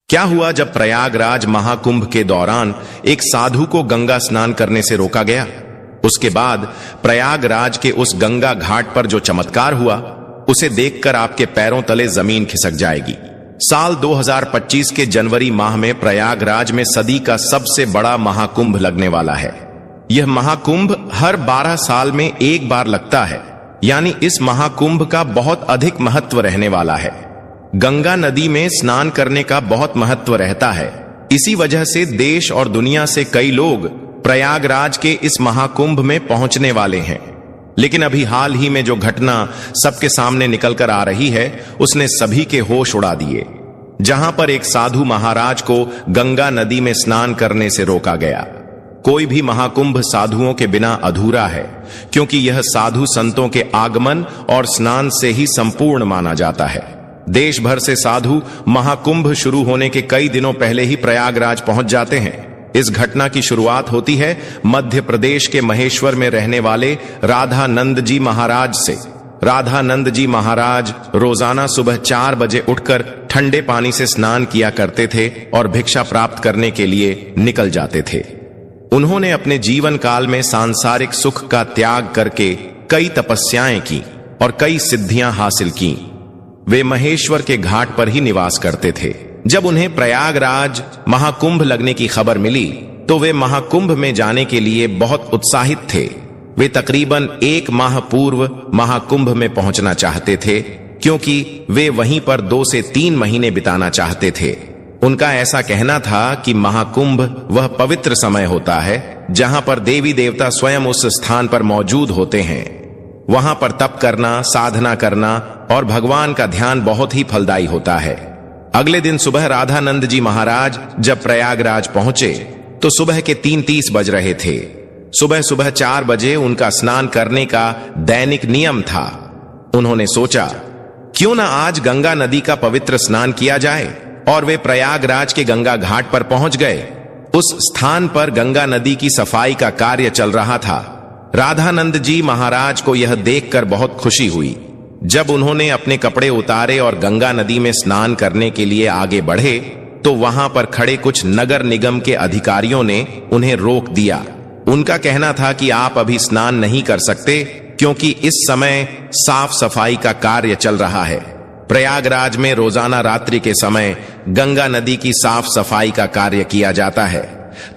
क्या हुआ जब प्रयागराज महाकुंभ के दौरान एक साधु को गंगा स्नान करने से रोका गया। उसके बाद प्रयागराज के उस गंगा घाट पर जो चमत्कार हुआ उसे देखकर आपके पैरों तले जमीन खिसक जाएगी। साल 2025 के जनवरी माह में प्रयागराज में सदी का सबसे बड़ा महाकुंभ लगने वाला है। यह महाकुंभ हर 12 साल में एक बार लगता है, यानी इस महाकुंभ का बहुत अधिक महत्व रहने वाला है। गंगा नदी में स्नान करने का बहुत महत्व रहता है। इसी वजह से देश और दुनिया से कई लोग प्रयागराज के इस महाकुंभ में पहुंचने वाले हैं। लेकिन अभी हाल ही में जो घटना सबके सामने निकल कर आ रही है उसने सभी के होश उड़ा दिए। जहां पर एक साधु महाराज को गंगा नदी में स्नान करने से रोका गया। कोई भी महाकुंभ साधुओं के बिना अधूरा है, क्योंकि यह साधु संतों के आगमन और स्नान से ही संपूर्ण माना जाता है। देश भर से साधु महाकुंभ शुरू होने के कई दिनों पहले ही प्रयागराज पहुंच जाते हैं। इस घटना की शुरुआत होती है मध्य प्रदेश के महेश्वर में रहने वाले राधानंद जी महाराज से। राधानंद जी महाराज रोजाना सुबह 4 बजे उठकर ठंडे पानी से स्नान किया करते थे और भिक्षा प्राप्त करने के लिए निकल जाते थे। उन्होंने अपने जीवन काल में सांसारिक सुख का त्याग करके कई तपस्याएं की और कई सिद्धियां हासिल की। वे महेश्वर के घाट पर ही निवास करते थे। जब उन्हें प्रयागराज महाकुंभ लगने की खबर मिली तो वे महाकुंभ में जाने के लिए बहुत उत्साहित थे। वे तकरीबन 1 माह पूर्व महाकुंभ में पहुंचना चाहते थे, क्योंकि वे वहीं पर 2 से 3 महीने बिताना चाहते थे। उनका ऐसा कहना था कि महाकुंभ वह पवित्र समय होता है जहां पर देवी देवता स्वयं उस स्थान पर मौजूद होते हैं। वहां पर तप करना, साधना करना और भगवान का ध्यान बहुत ही फलदायी होता है। अगले दिन सुबह राधानंद जी महाराज जब प्रयागराज पहुंचे तो सुबह के 3:30 बज रहे थे। सुबह सुबह 4 बजे उनका स्नान करने का दैनिक नियम था। उन्होंने सोचा, क्यों ना आज गंगा नदी का पवित्र स्नान किया जाए, और वे प्रयागराज के गंगा घाट पर पहुंच गए। उस स्थान पर गंगा नदी की सफाई का कार्य चल रहा था। राधानंद जी महाराज को यह देखकर बहुत खुशी हुई। जब उन्होंने अपने कपड़े उतारे और गंगा नदी में स्नान करने के लिए आगे बढ़े तो वहां पर खड़े कुछ नगर निगम के अधिकारियों ने उन्हें रोक दिया। उनका कहना था कि आप अभी स्नान नहीं कर सकते, क्योंकि इस समय साफ सफाई का कार्य चल रहा है। प्रयागराज में रोजाना रात्रि के समय गंगा नदी की साफ सफाई का कार्य किया जाता है,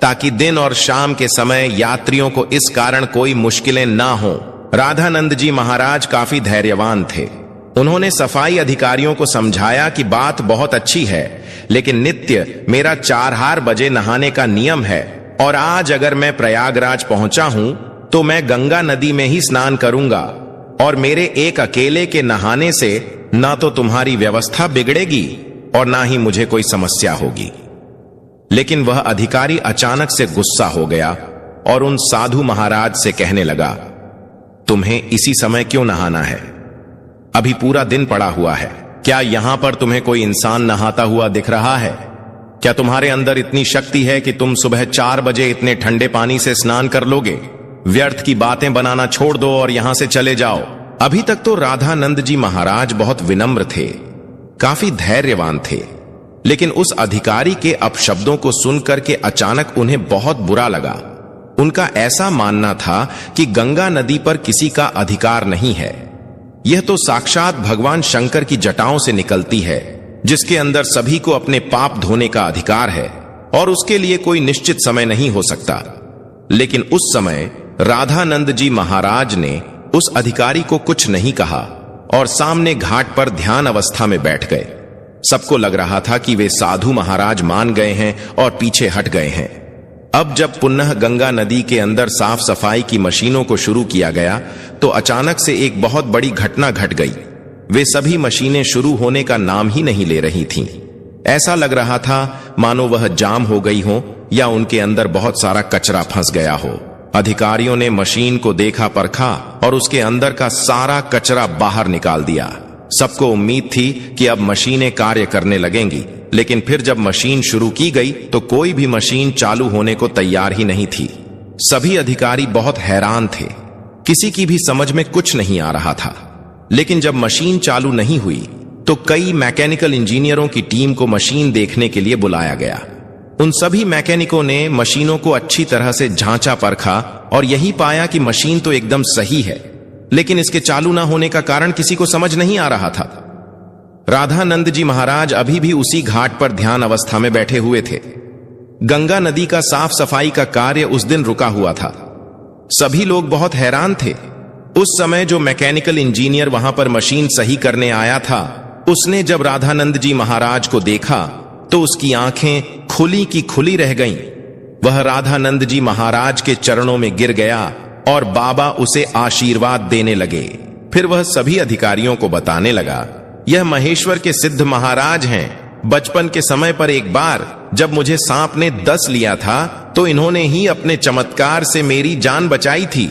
ताकि दिन और शाम के समय यात्रियों को इस कारण कोई मुश्किलें ना हो। राधानंद जी महाराज काफी धैर्यवान थे। उन्होंने सफाई अधिकारियों को समझाया कि बात बहुत अच्छी है, लेकिन नित्य मेरा 4 बजे नहाने का नियम है, और आज अगर मैं प्रयागराज पहुंचा हूं तो मैं गंगा नदी में ही स्नान करूंगा, और मेरे एक अकेले के नहाने से ना तो तुम्हारी व्यवस्था बिगड़ेगी और ना ही मुझे कोई समस्या होगी। लेकिन वह अधिकारी अचानक से गुस्सा हो गया और उन साधु महाराज से कहने लगा, तुम्हें इसी समय क्यों नहाना है? अभी पूरा दिन पड़ा हुआ है। क्या यहां पर तुम्हें कोई इंसान नहाता हुआ दिख रहा है? क्या तुम्हारे अंदर इतनी शक्ति है कि तुम सुबह 4 बजे इतने ठंडे पानी से स्नान कर लोगे? व्यर्थ की बातें बनाना छोड़ दो और यहां से चले जाओ। अभी तक तो राधानंद जी महाराज बहुत विनम्र थे, काफी धैर्यवान थे, लेकिन उस अधिकारी के अपशब्दों को सुनकर के अचानक उन्हें बहुत बुरा लगा। उनका ऐसा मानना था कि गंगा नदी पर किसी का अधिकार नहीं है। यह तो साक्षात भगवान शंकर की जटाओं से निकलती है, जिसके अंदर सभी को अपने पाप धोने का अधिकार है, और उसके लिए कोई निश्चित समय नहीं हो सकता। लेकिन उस समय राधानंद जी महाराज ने उस अधिकारी को कुछ नहीं कहा और सामने घाट पर ध्यान अवस्था में बैठ गए। सबको लग रहा था कि वे साधु महाराज मान गए हैं और पीछे हट गए हैं। अब जब पुनः गंगा नदी के अंदर साफ सफाई की मशीनों को शुरू किया गया तो अचानक से एक बहुत बड़ी घटना घट गई। वे सभी मशीनें शुरू होने का नाम ही नहीं ले रही थीं। ऐसा लग रहा था मानो वह जाम हो गई हो या उनके अंदर बहुत सारा कचरा फंस गया हो। अधिकारियों ने मशीन को देखा परखा और उसके अंदर का सारा कचरा बाहर निकाल दिया। सबको उम्मीद थी कि अब मशीनें कार्य करने लगेंगी, लेकिन फिर जब मशीन शुरू की गई तो कोई भी मशीन चालू होने को तैयार ही नहीं थी। सभी अधिकारी बहुत हैरान थे, किसी की भी समझ में कुछ नहीं आ रहा था। लेकिन जब मशीन चालू नहीं हुई तो कई मैकेनिकल इंजीनियरों की टीम को मशीन देखने के लिए बुलाया गया। उन सभी मैकेनिकों ने मशीनों को अच्छी तरह से झांचा परखा और यही पाया कि मशीन तो एकदम सही है, लेकिन इसके चालू ना होने का कारण किसी को समझ नहीं आ रहा था। राधानंद जी महाराज अभी भी उसी घाट पर ध्यान अवस्था में बैठे हुए थे। गंगा नदी का साफ सफाई का कार्य उस दिन रुका हुआ था। सभी लोग बहुत हैरान थे। उस समय जो मैकेनिकल इंजीनियर वहां पर मशीन सही करने आया था, उसने जब राधानंद जी महाराज को देखा तो उसकी आंखें खुली की खुली रह गईं। वह राधानंद जी महाराज के चरणों में गिर गया और बाबा उसे आशीर्वाद देने लगे। फिर वह सभी अधिकारियों को बताने लगा, यह महेश्वर के सिद्ध महाराज हैं। बचपन के समय पर एक बार जब मुझे सांप ने डस लिया था तो इन्होंने ही अपने चमत्कार से मेरी जान बचाई थी।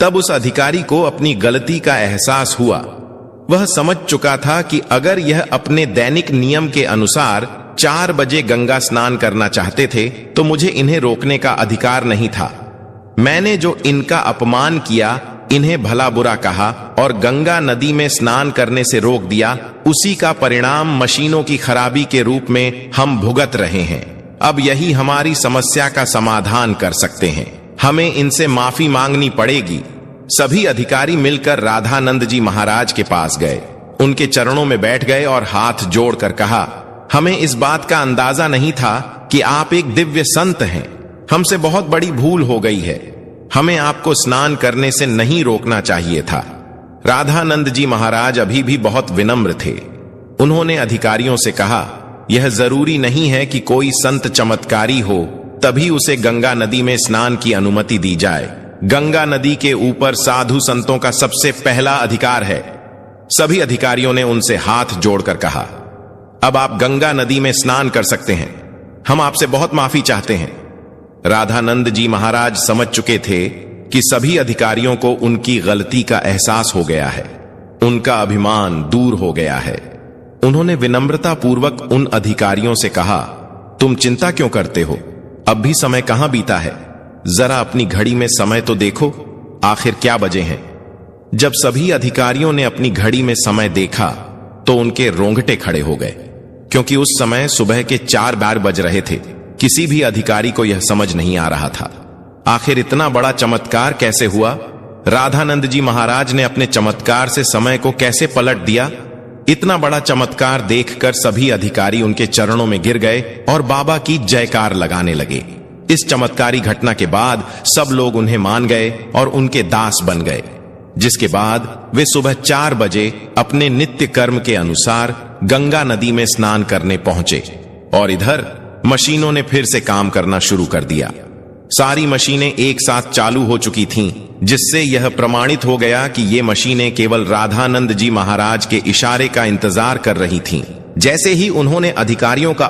तब उस अधिकारी को अपनी गलती का एहसास हुआ। वह समझ चुका था कि अगर यह अपने दैनिक नियम के अनुसार 4 बजे गंगा स्नान करना चाहते थे तो मुझे इन्हें रोकने का अधिकार नहीं था। मैंने जो इनका अपमान किया, इन्हें भला बुरा कहा और गंगा नदी में स्नान करने से रोक दिया, उसी का परिणाम मशीनों की खराबी के रूप में हम भुगत रहे हैं। अब यही हमारी समस्या का समाधान कर सकते हैं। हमें इनसे माफी मांगनी पड़ेगी। सभी अधिकारी मिलकर राधानंद जी महाराज के पास गए, उनके चरणों में बैठ गए और हाथ जोड़कर कहा, हमें इस बात का अंदाजा नहीं था कि आप एक दिव्य संत हैं। हमसे बहुत बड़ी भूल हो गई है। हमें आपको स्नान करने से नहीं रोकना चाहिए था। राधानंद जी महाराज अभी भी बहुत विनम्र थे। उन्होंने अधिकारियों से कहा, यह जरूरी नहीं है कि कोई संत चमत्कारी हो तभी उसे गंगा नदी में स्नान की अनुमति दी जाए। गंगा नदी के ऊपर साधु संतों का सबसे पहला अधिकार है। सभी अधिकारियों ने उनसे हाथ जोड़कर कहा, अब आप गंगा नदी में स्नान कर सकते हैं। हम आपसे बहुत माफी चाहते हैं। राधानंद जी महाराज समझ चुके थे कि सभी अधिकारियों को उनकी गलती का एहसास हो गया है। उनका अभिमान दूर हो गया है। उन्होंने विनम्रता पूर्वक उन अधिकारियों से कहा, तुम चिंता क्यों करते हो? अब भी समय कहां बीता है? जरा अपनी घड़ी में समय तो देखो, आखिर क्या बजे हैं? जब सभी अधिकारियों ने अपनी घड़ी में समय देखा तो उनके रोंगटे खड़े हो गए, क्योंकि उस समय सुबह के 4 बज रहे थे। किसी भी अधिकारी को यह समझ नहीं आ रहा था, आखिर इतना बड़ा चमत्कार कैसे हुआ? राधानंद जी महाराज ने अपने चमत्कार से समय को कैसे पलट दिया? इतना बड़ा चमत्कार देखकर सभी अधिकारी उनके चरणों में गिर गए और बाबा की जयकार लगाने लगे। इस चमत्कारी घटना के बाद सब लोग उन्हें मान गए और उनके दास बन गए, जिसके बाद वे सुबह 4 बजे अपने नित्य कर्म के अनुसार गंगा नदी में स्नान करने पहुंचे। और इधर मशीनों ने फिर से काम करना शुरू कर दिया। सारी मशीनें एक साथ चालू हो चुकी थीं, जिससे यह प्रमाणित हो गया कि ये मशीनें केवल राधानंद जी महाराज के इशारे का इंतजार कर रही थीं। जैसे ही उन्होंने अधिकारियों का